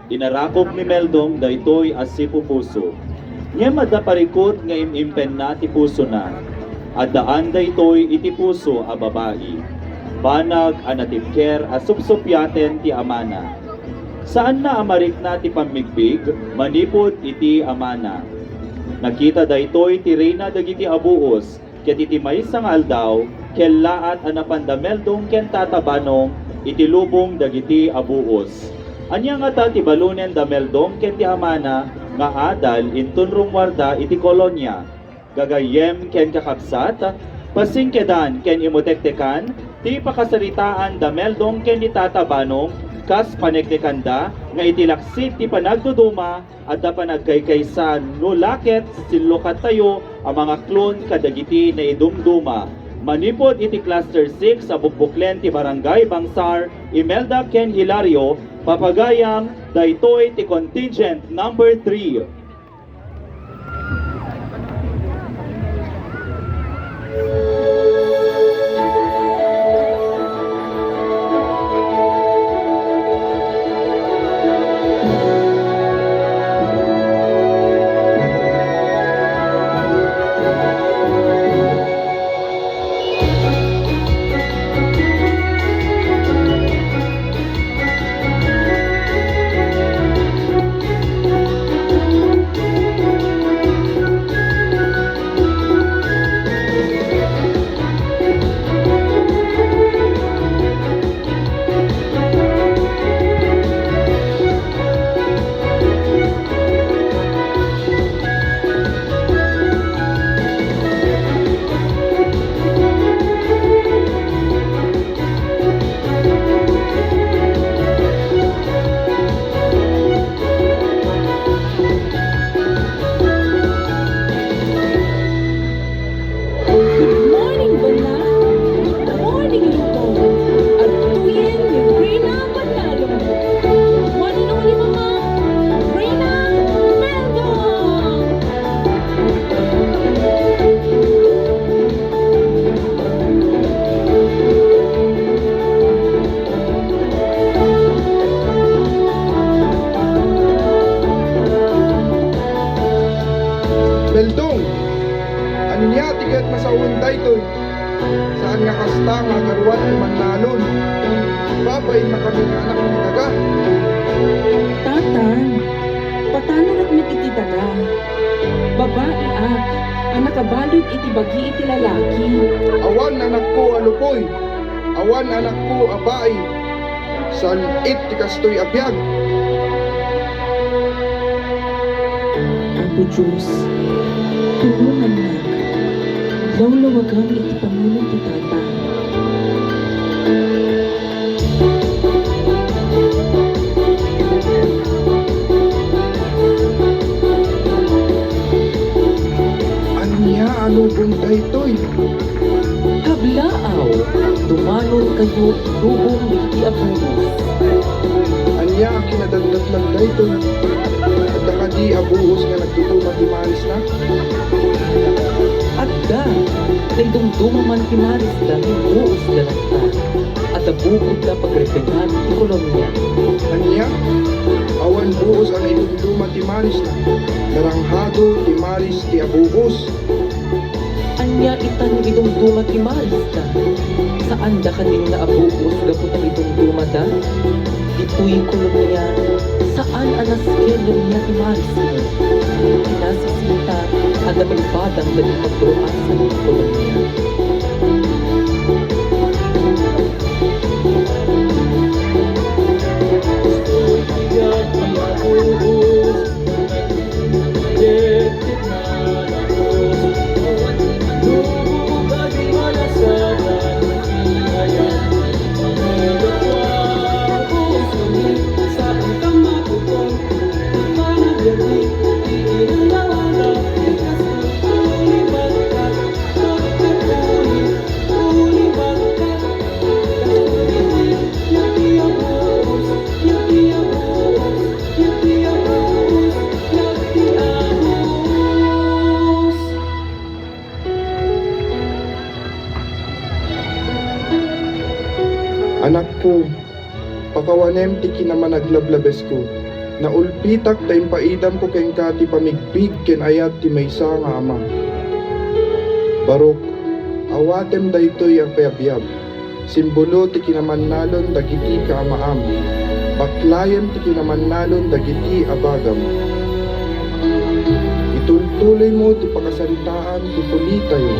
Inarakop ni Meldong daytoy as si pupuso. Nga madaparikot nga imimpen na ti puso na. At daan daytoy iti puso a babayi. Banag anatipker as supsupyaten ti amana. Saan na amarik na ti pamigbig, manipod iti amana. Nakita daytoy ti reyna dagiti abuos, ket iti maysa nga aldaw, kel laat anapanda Meldong ken tatabanong iti lubong dagiti abuos. Anya nga ta ti balunen da Meldong ken ti amana nga adal inton rumwarda iti kolonya. Gagayem ken kakabsat, pasingkedan ken imutektekan, ti pakasaritaan da Meldong ken ni tatabanong kas panektekanda nga itilaksit ti panagduduma at da panagkaykaysan no laket silukat tayo ang mga klon kadagiti na idumduma. Manipod iti cluster 6 sa bukbuklen ti barangay Bangsar, Imelda ken Hilario, papagayam daytoy ti contingent number 3. Meldong, anya tigat masawon daytoy. Saan nga kasta nga garuan ni Manlalon? Babay na kami nga anak ni daga. Tatan, patano rakmit iti daga? Babae at, anak kabalod iti bagi iti lalaki. Awan anak ko alupoy. Awan anak ko abay. San it ti kastoy abiyag. Apo Diyos, tulungan na. Lawlawagan iti pamulong ti tata. Anya alubong daytoy. Kablaaw, tumanon kayo lubong iti abulos. Anya ang kinadagdag lang daytoy. At nakadi abuhos nga nagtutuman di maris na. At da, naidumduma man kinaris dahil buos na nagta. At abukod na pagrepengan ti kolonya. Anya, awan buhos ang itutuluma ti maris na. Naranghado ti maris ti abuhos. Anya itan idumduma ti maris da. Saan da kanin na abukos gapot ang idumduma da? Ito'y kolonya. Saan anas kelong niya ti maris mo? Pinasisita at namalpadang dali magturuan sa kolonya. Anak ko, pakawanem ti kinaman naglablabes ko. Naulpitak ta impaidam ko ken ka ti pamigpig ken ayat ti maysa nga ama. Barok, awatem daytoy ang payabiyab. Simbolo ti kinamannalon dagiti kaamaam. Baklayan ti kinamannalon dagiti abagam. Itultuloy mo ti pakasaritaan ti pulitayon.